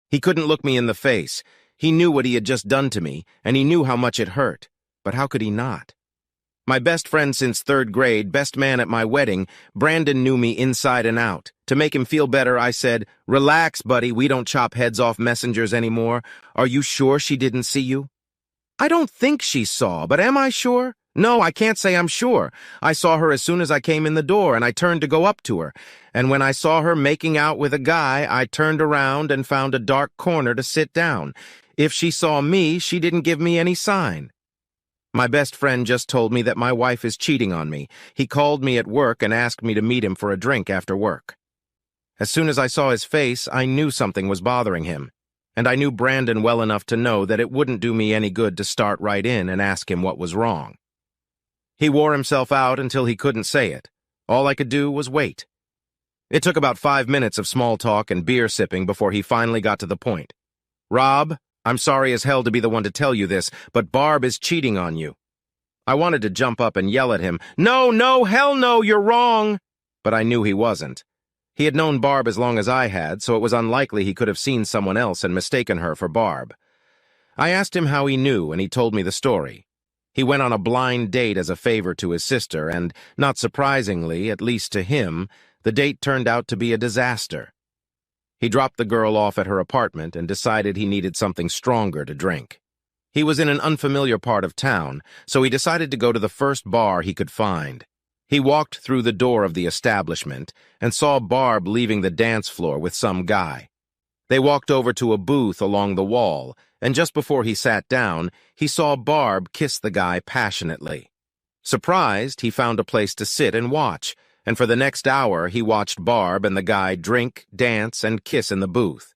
He couldn't look me in the face. He knew what he had just done to me, and he knew how much it hurt. But how could he not? My best friend since third grade, best man at my wedding, Brandon knew me inside and out. To make him feel better, I said, "Relax, buddy, we don't chop heads off messengers anymore. Are you sure she didn't see you?" "I don't think she saw, but am I sure?" "No, I can't say I'm sure. I saw her as soon as I came in the door, and I turned to go up to her. And when I saw her making out with a guy, I turned around and found a dark corner to sit down. If she saw me, she didn't give me any sign." My best friend just told me that my wife is cheating on me. He called me at work and asked me to meet him for a drink after work. As soon as I saw his face, I knew something was bothering him. And I knew Brandon well enough to know that it wouldn't do me any good to start right in and ask him what was wrong. He wore himself out until he couldn't say it. All I could do was wait. It took about 5 minutes of small talk and beer sipping before he finally got to the point. "Rob, I'm sorry as hell to be the one to tell you this, but Barb is cheating on you." I wanted to jump up and yell at him, "No, no, hell no, you're wrong!" But I knew he wasn't. He had known Barb as long as I had, so it was unlikely he could have seen someone else and mistaken her for Barb. I asked him how he knew, and he told me the story. He went on a blind date as a favor to his sister, and, not surprisingly, at least to him, the date turned out to be a disaster. He dropped the girl off at her apartment and decided he needed something stronger to drink. He was in an unfamiliar part of town, so he decided to go to the first bar he could find. He walked through the door of the establishment and saw Barb leaving the dance floor with some guy. They walked over to a booth along the wall, and just before he sat down, he saw Barb kiss the guy passionately. Surprised, he found a place to sit and watch, and for the next hour he watched Barb and the guy drink, dance, and kiss in the booth.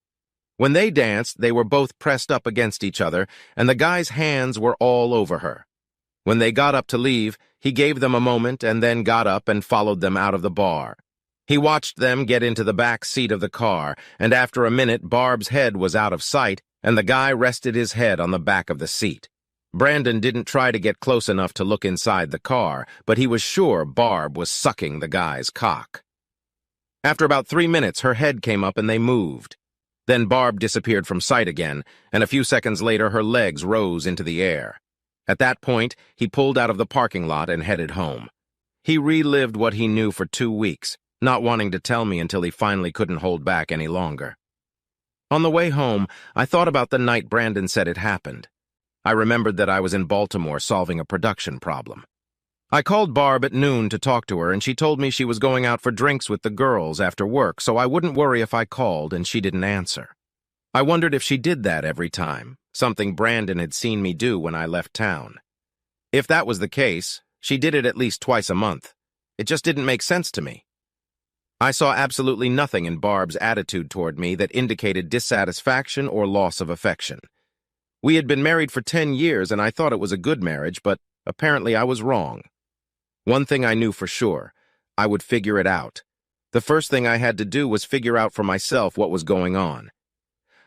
When they danced, they were both pressed up against each other, and the guy's hands were all over her. When they got up to leave, he gave them a moment and then got up and followed them out of the bar. He watched them get into the back seat of the car, and after a minute, Barb's head was out of sight, and the guy rested his head on the back of the seat. Brandon didn't try to get close enough to look inside the car, but he was sure Barb was sucking the guy's cock. After about 3 minutes, her head came up and they moved. Then Barb disappeared from sight again, and a few seconds later her legs rose into the air. At that point, he pulled out of the parking lot and headed home. He relived what he knew for 2 weeks, not wanting to tell me until he finally couldn't hold back any longer. On the way home, I thought about the night Brandon said it happened. I remembered that I was in Baltimore solving a production problem. I called Barb at noon to talk to her, and she told me she was going out for drinks with the girls after work, so I wouldn't worry if I called and she didn't answer. I wondered if she did that every time, something Brandon had seen me do when I left town. If that was the case, she did it at least twice a month. It just didn't make sense to me. I saw absolutely nothing in Barb's attitude toward me that indicated dissatisfaction or loss of affection. We had been married for 10 years, and I thought it was a good marriage, but apparently I was wrong. One thing I knew for sure: I would figure it out. The first thing I had to do was figure out for myself what was going on.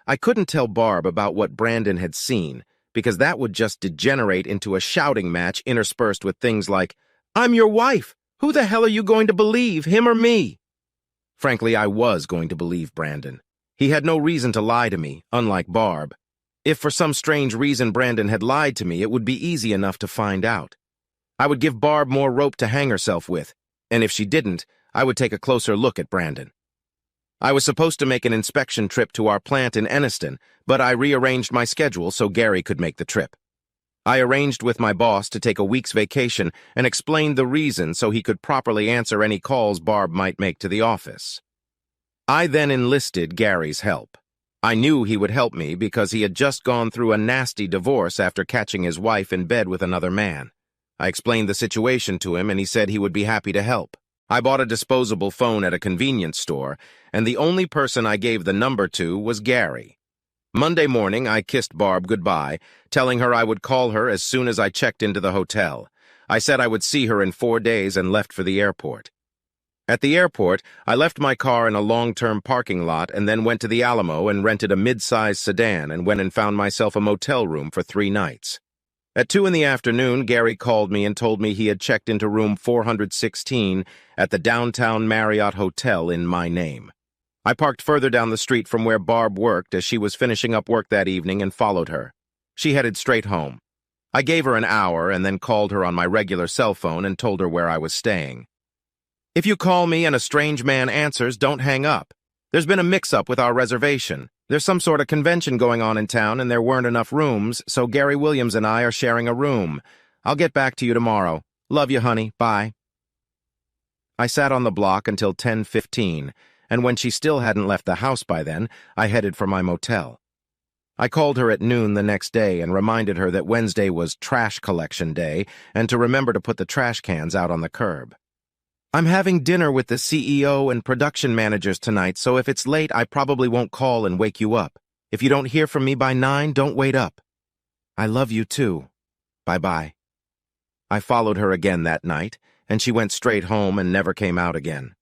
I couldn't tell Barb about what Brandon had seen, because that would just degenerate into a shouting match interspersed with things like, "I'm your wife! Who the hell are you going to believe, him or me?" Frankly, I was going to believe Brandon. He had no reason to lie to me, unlike Barb. If for some strange reason Brandon had lied to me, it would be easy enough to find out. I would give Barb more rope to hang herself with, and if she didn't, I would take a closer look at Brandon. I was supposed to make an inspection trip to our plant in Enniston, but I rearranged my schedule so Gary could make the trip. I arranged with my boss to take a week's vacation and explained the reason so he could properly answer any calls Barb might make to the office. I then enlisted Gary's help. I knew he would help me because he had just gone through a nasty divorce after catching his wife in bed with another man. I explained the situation to him and he said he would be happy to help. I bought a disposable phone at a convenience store, and the only person I gave the number to was Gary. Monday morning, I kissed Barb goodbye, telling her I would call her as soon as I checked into the hotel. I said I would see her in 4 days and left for the airport. At the airport, I left my car in a long-term parking lot and then went to the Alamo and rented a mid-sized sedan and went and found myself a motel room for 3 nights. At 2 in the afternoon, Gary called me and told me he had checked into room 416 at the downtown Marriott Hotel in my name. I parked further down the street from where Barb worked as she was finishing up work that evening and followed her. She headed straight home. I gave her an hour and then called her on my regular cell phone and told her where I was staying. If you call me and a strange man answers, don't hang up. There's been a mix-up with our reservation. There's some sort of convention going on in town and there weren't enough rooms, so Gary Williams and I are sharing a room. I'll get back to you tomorrow. Love you, honey. Bye. I sat on the block until 10:15, and when she still hadn't left the house by then, I headed for my motel. I called her at noon the next day and reminded her that Wednesday was trash collection day and to remember to put the trash cans out on the curb. I'm having dinner with the CEO and production managers tonight, so if it's late, I probably won't call and wake you up. If you don't hear from me by 9, don't wait up. I love you too. Bye-bye. I followed her again that night, and she went straight home and never came out again.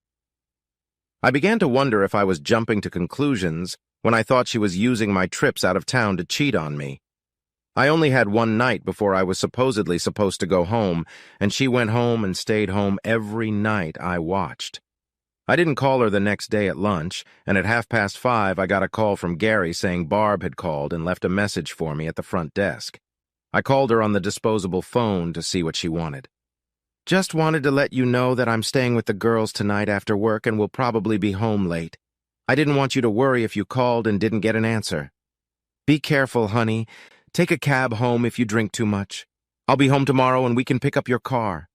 I began to wonder if I was jumping to conclusions when I thought she was using my trips out of town to cheat on me. I only had one night before I was supposedly supposed to go home, and she went home and stayed home every night I watched. I didn't call her the next day at lunch, and at 5:30 I got a call from Gary saying Barb had called and left a message for me at the front desk. I called her on the disposable phone to see what she wanted. Just wanted to let you know that I'm staying with the girls tonight after work and will probably be home late. I didn't want you to worry if you called and didn't get an answer. Be careful, honey. Take a cab home if you drink too much. I'll be home tomorrow and we can pick up your car.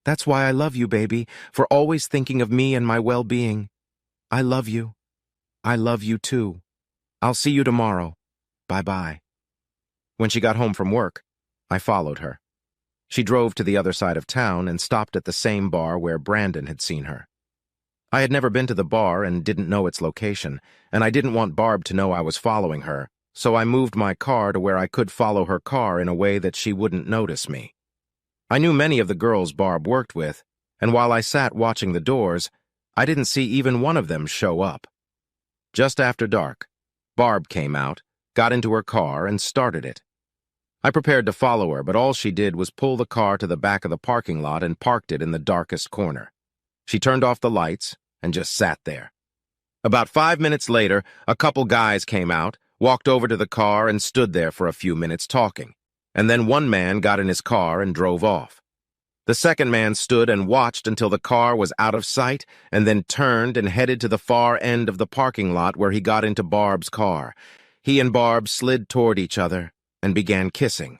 That's why I love you, baby, for always thinking of me and my well-being. I love you. I love you too. I'll see you tomorrow. Bye-bye. When she got home from work, I followed her. She drove to the other side of town and stopped at the same bar where Brandon had seen her. I had never been to the bar and didn't know its location, and I didn't want Barb to know I was following her, so I moved my car to where I could follow her car in a way that she wouldn't notice me. I knew many of the girls Barb worked with, and while I sat watching the doors, I didn't see even one of them show up. Just after dark, Barb came out, got into her car, and started it. I prepared to follow her, but all she did was pull the car to the back of the parking lot and parked it in the darkest corner. She turned off the lights and just sat there. About 5 minutes later, a couple guys came out, walked over to the car, and stood there for a few minutes talking. And then one man got in his car and drove off. The second man stood and watched until the car was out of sight and then turned and headed to the far end of the parking lot where he got into Barb's car. He and Barb slid toward each other and began kissing.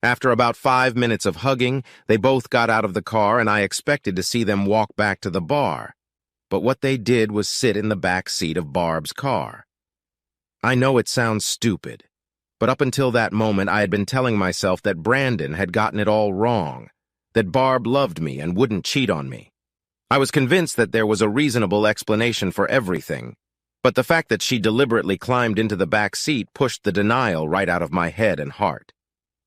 After about 5 minutes of hugging, they both got out of the car and I expected to see them walk back to the bar. But what they did was sit in the back seat of Barb's car. I know it sounds stupid, but up until that moment I had been telling myself that Brandon had gotten it all wrong, that Barb loved me and wouldn't cheat on me. I was convinced that there was a reasonable explanation for everything, but the fact that she deliberately climbed into the back seat pushed the denial right out of my head and heart.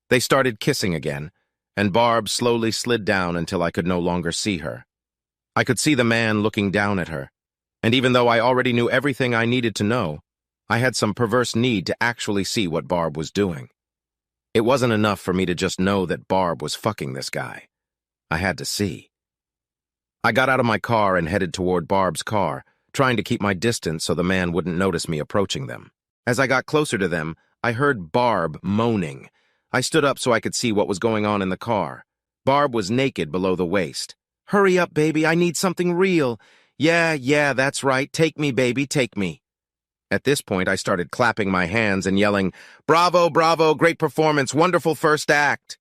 They started kissing again, and Barb slowly slid down until I could no longer see her. I could see the man looking down at her, and even though I already knew everything I needed to know, I had some perverse need to actually see what Barb was doing. It wasn't enough for me to just know that Barb was fucking this guy. I had to see. I got out of my car and headed toward Barb's car, trying to keep my distance so the man wouldn't notice me approaching them. As I got closer to them, I heard Barb moaning. I stood up so I could see what was going on in the car. Barb was naked below the waist. "Hurry up, baby, I need something real. Yeah, that's right. Take me, baby, take me." At this point, I started clapping my hands and yelling, "Bravo, bravo, great performance, wonderful first act."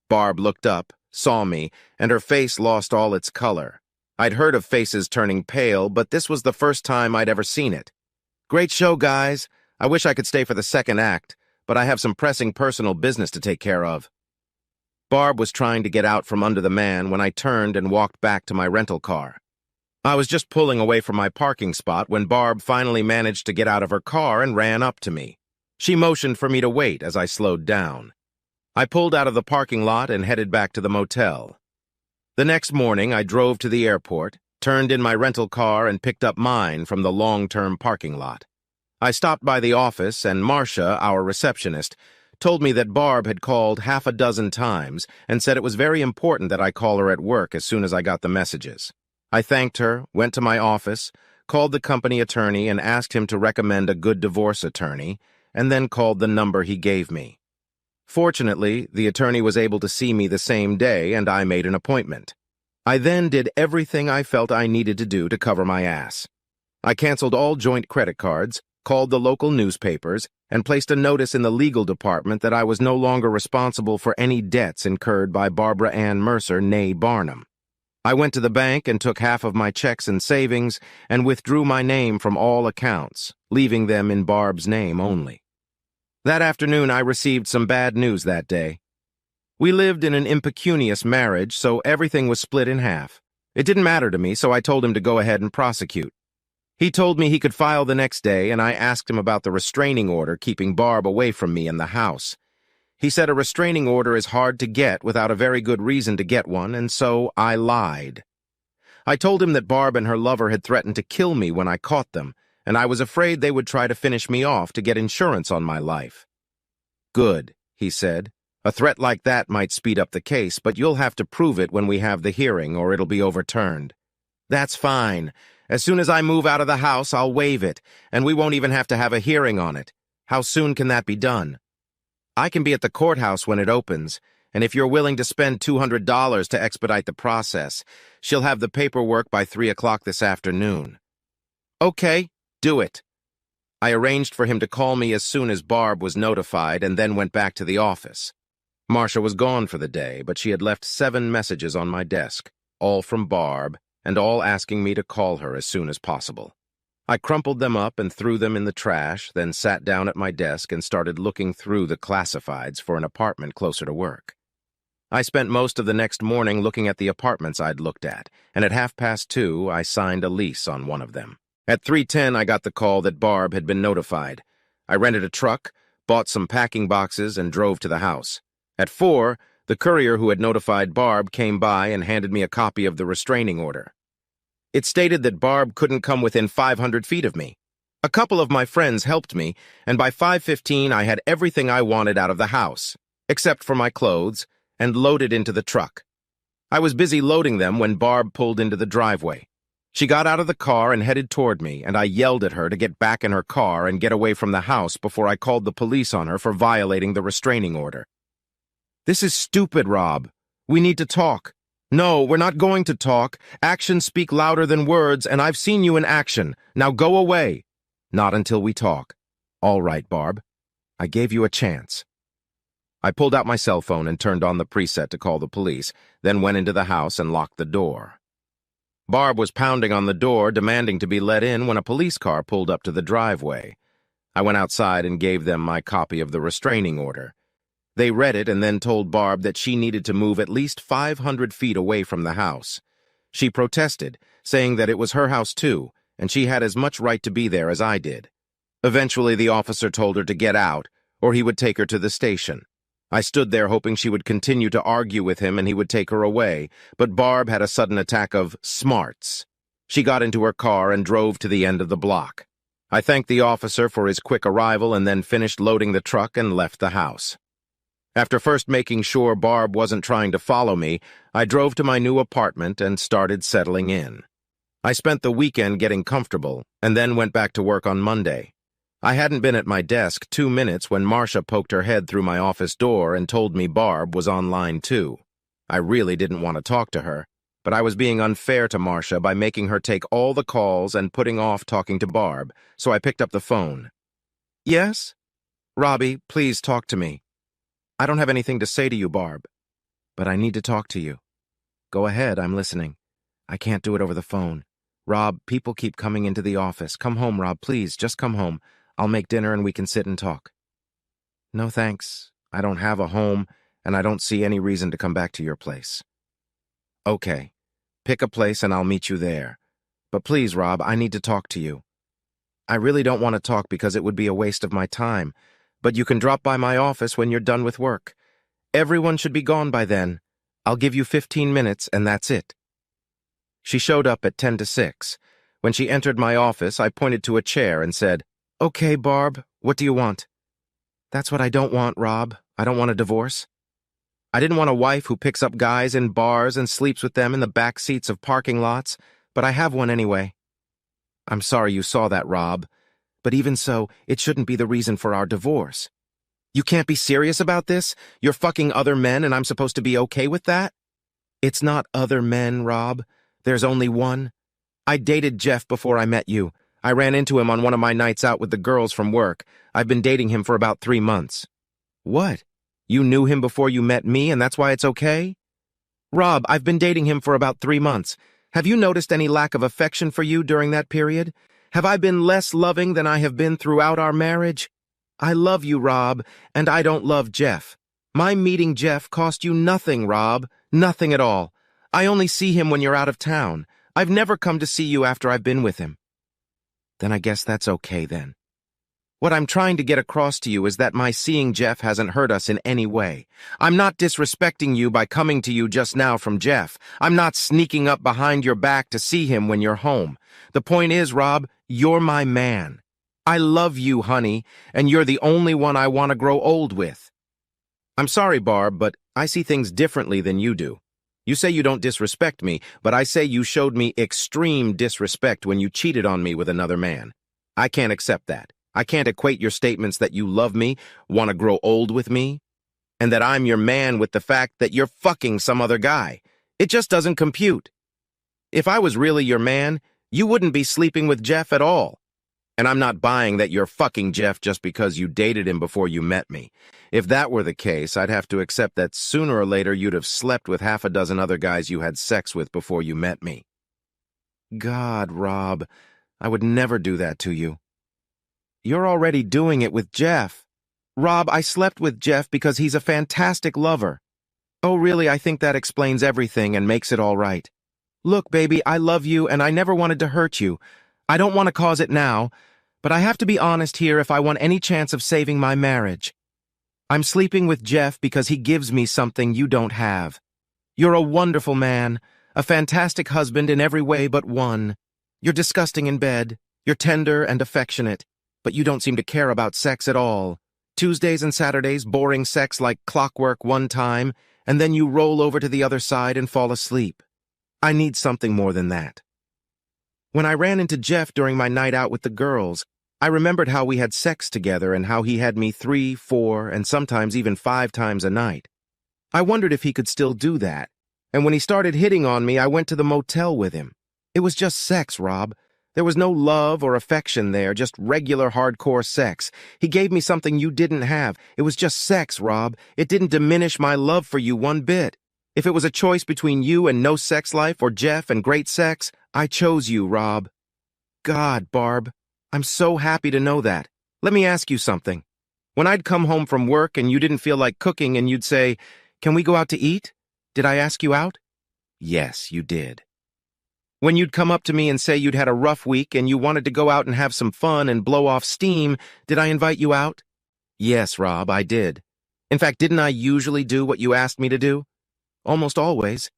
Barb looked up, saw me, and her face lost all its color. I'd heard of faces turning pale, but this was the first time I'd ever seen it. "Great show, guys. I wish I could stay for the second act, but I have some pressing personal business to take care of." Barb was trying to get out from under the man when I turned and walked back to my rental car. I was just pulling away from my parking spot when Barb finally managed to get out of her car and ran up to me. She motioned for me to wait as I slowed down. I pulled out of the parking lot and headed back to the motel. The next morning, I drove to the airport, turned in my rental car, and picked up mine from the long-term parking lot. I stopped by the office, and Marcia, our receptionist, told me that Barb had called half a dozen times and said it was very important that I call her at work as soon as I got the messages. I thanked her, went to my office, called the company attorney and asked him to recommend a good divorce attorney, and then called the number he gave me. Fortunately, the attorney was able to see me the same day, and I made an appointment. I then did everything I felt I needed to do to cover my ass. I canceled all joint credit cards, called the local newspapers, and placed a notice in the legal department that I was no longer responsible for any debts incurred by Barbara Ann Mercer, née Barnum. I went to the bank and took half of my checks and savings and withdrew my name from all accounts, leaving them in Barb's name only. That afternoon, I received some bad news that day. We lived in an impecunious marriage, so everything was split in half. It didn't matter to me, so I told him to go ahead and prosecute. He told me he could file the next day, and I asked him about the restraining order keeping Barb away from me in the house. He said a restraining order is hard to get without a very good reason to get one, and so I lied. I told him that Barb and her lover had threatened to kill me when I caught them, and I was afraid they would try to finish me off to get insurance on my life. Good, he said. A threat like that might speed up the case, but you'll have to prove it when we have the hearing, or it'll be overturned. That's fine. As soon as I move out of the house, I'll waive it, and we won't even have to have a hearing on it. How soon can that be done? I can be at the courthouse when it opens, and if you're willing to spend $200 to expedite the process, she'll have the paperwork by 3 o'clock this afternoon. Okay, do it. I arranged for him to call me as soon as Barb was notified and then went back to the office. Marcia was gone for the day, but she had left 7 messages on my desk, all from Barb, and all asking me to call her as soon as possible. I crumpled them up and threw them in the trash, then sat down at my desk and started looking through the classifieds for an apartment closer to work. I spent most of the next morning looking at the apartments I'd looked at, and at 2:30 I signed a lease on one of them. At 3:10 I got the call that Barb had been notified. I rented a truck, bought some packing boxes, and drove to the house. At 4, the courier who had notified Barb came by and handed me a copy of the restraining order. It stated that Barb couldn't come within 500 feet of me. A couple of my friends helped me, and by 5:15 I had everything I wanted out of the house, except for my clothes, and loaded into the truck. I was busy loading them when Barb pulled into the driveway. She got out of the car and headed toward me, and I yelled at her to get back in her car and get away from the house before I called the police on her for violating the restraining order. This is stupid, Rob. We need to talk. No, we're not going to talk. Actions speak louder than words, and I've seen you in action. Now go away. Not until we talk. All right, Barb. I gave you a chance. I pulled out my cell phone and turned on the preset to call the police, then went into the house and locked the door. Barb was pounding on the door, demanding to be let in when a police car pulled up to the driveway. I went outside and gave them my copy of the restraining order. They read it and then told Barb that she needed to move at least 500 feet away from the house. She protested, saying that it was her house too, and she had as much right to be there as I did. Eventually, the officer told her to get out, or he would take her to the station. I stood there hoping she would continue to argue with him and he would take her away, but Barb had a sudden attack of smarts. She got into her car and drove to the end of the block. I thanked the officer for his quick arrival and then finished loading the truck and left the house. After first making sure Barb wasn't trying to follow me, I drove to my new apartment and started settling in. I spent the weekend getting comfortable and then went back to work on Monday. I hadn't been at my desk 2 minutes when Marcia poked her head through my office door and told me Barb was online too. I really didn't want to talk to her, but I was being unfair to Marcia by making her take all the calls and putting off talking to Barb, so I picked up the phone. Yes? Robbie, please talk to me. I don't have anything to say to you, Barb, but I need to talk to you. Go ahead, I'm listening. I can't do it over the phone. Rob, people keep coming into the office. Come home, Rob, please, just come home. I'll make dinner and we can sit and talk. No, thanks. I don't have a home, and I don't see any reason to come back to your place. Okay, pick a place and I'll meet you there. But please, Rob, I need to talk to you. I really don't want to talk because it would be a waste of my time, but you can drop by my office when you're done with work. Everyone should be gone by then. I'll give you 15 minutes and that's it. She showed up at 10 to 6. When she entered my office, I pointed to a chair and said, Okay, Barb, what do you want? That's what I don't want, Rob. I don't want a divorce. I didn't want a wife who picks up guys in bars and sleeps with them in the back seats of parking lots, but I have one anyway. I'm sorry you saw that, Rob. But even so, it shouldn't be the reason for our divorce. You can't be serious about this? You're fucking other men and I'm supposed to be okay with that? It's not other men, Rob. There's only one. I dated Jeff before I met you. I ran into him on one of my nights out with the girls from work. I've been dating him for about 3 months. What? You knew him before you met me and that's why it's okay? Rob, I've been dating him for about 3 months. Have you noticed any lack of affection for you during that period? Have I been less loving than I have been throughout our marriage? I love you, Rob, and I don't love Jeff. My meeting Jeff cost you nothing, Rob. Nothing at all. I only see him when you're out of town. I've never come to see you after I've been with him. Then I guess that's okay then. What I'm trying to get across to you is that my seeing Jeff hasn't hurt us in any way. I'm not disrespecting you by coming to you just now from Jeff. I'm not sneaking up behind your back to see him when you're home. The point is, Rob, you're my man. I love you, honey, and you're the only one I want to grow old with. I'm sorry, Barb, but I see things differently than you do. You say you don't disrespect me, but I say you showed me extreme disrespect when you cheated on me with another man. I can't accept that. I can't equate your statements that you love me, want to grow old with me, and that I'm your man with the fact that you're fucking some other guy. It just doesn't compute. If I was really your man, you wouldn't be sleeping with Jeff at all. And I'm not buying that you're fucking Jeff just because you dated him before you met me. If that were the case, I'd have to accept that sooner or later you'd have slept with half a dozen other guys you had sex with before you met me. God, Rob, I would never do that to you. You're already doing it with Jeff. Rob, I slept with Jeff because he's a fantastic lover. Oh, really, I think that explains everything and makes it all right. Look, baby, I love you and I never wanted to hurt you. I don't want to cause it now, but I have to be honest here if I want any chance of saving my marriage. I'm sleeping with Jeff because he gives me something you don't have. You're a wonderful man, a fantastic husband in every way but one. You're disgusting in bed, you're tender and affectionate, but you don't seem to care about sex at all. Tuesdays and Saturdays, boring sex like clockwork one time, and then you roll over to the other side and fall asleep. I need something more than that. When I ran into Jeff during my night out with the girls, I remembered how we had sex together and how he had me 3, 4, and sometimes even 5 times a night. I wondered if he could still do that, and when he started hitting on me, I went to the motel with him. It was just sex, Rob. There was no love or affection there, just regular hardcore sex. He gave me something you didn't have. It was just sex, Rob. It didn't diminish my love for you one bit. If it was a choice between you and no sex life or Jeff and great sex, I chose you, Rob. God, Barb, I'm so happy to know that. Let me ask you something. When I'd come home from work and you didn't feel like cooking and you'd say, "Can we go out to eat?" Did I ask you out? Yes, you did. When you'd come up to me and say you'd had a rough week and you wanted to go out and have some fun and blow off steam, did I invite you out? Yes, Rob, I did. In fact, didn't I usually do what you asked me to do? Almost always.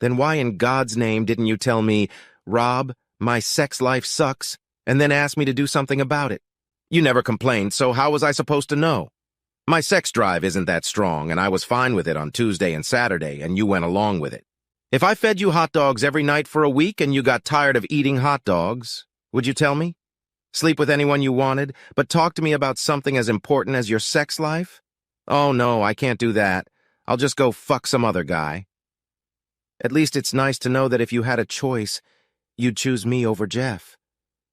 Then why in God's name didn't you tell me, "Rob, my sex life sucks," and then ask me to do something about it? You never complained, so how was I supposed to know? My sex drive isn't that strong, and I was fine with it on Tuesday and Saturday, and you went along with it. If I fed you hot dogs every night for a week and you got tired of eating hot dogs, would you tell me? Sleep with anyone you wanted, but talk to me about something as important as your sex life? Oh, no, I can't do that. I'll just go fuck some other guy. At least it's nice to know that if you had a choice, you'd choose me over Jeff.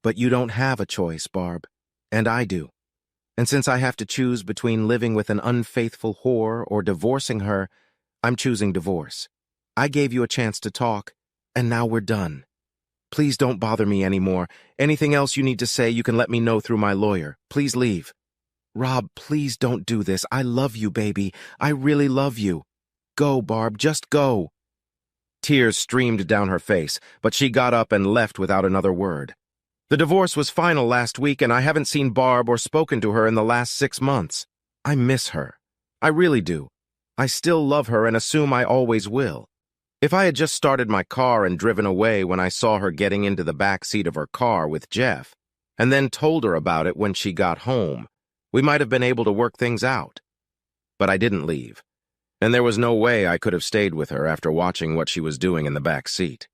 But you don't have a choice, Barb, and I do. And since I have to choose between living with an unfaithful whore or divorcing her, I'm choosing divorce. I gave you a chance to talk, and now we're done. Please don't bother me anymore. Anything else you need to say, you can let me know through my lawyer. Please leave. Rob, please don't do this. I love you, baby. I really love you. Go, Barb, just go. Tears streamed down her face, but she got up and left without another word. The divorce was final last week, and I haven't seen Barb or spoken to her in the last 6 months. I miss her. I really do. I still love her and assume I always will. If I had just started my car and driven away when I saw her getting into the back seat of her car with Jeff, and then told her about it when she got home, we might have been able to work things out. But I didn't leave, and there was no way I could have stayed with her after watching what she was doing in the back seat.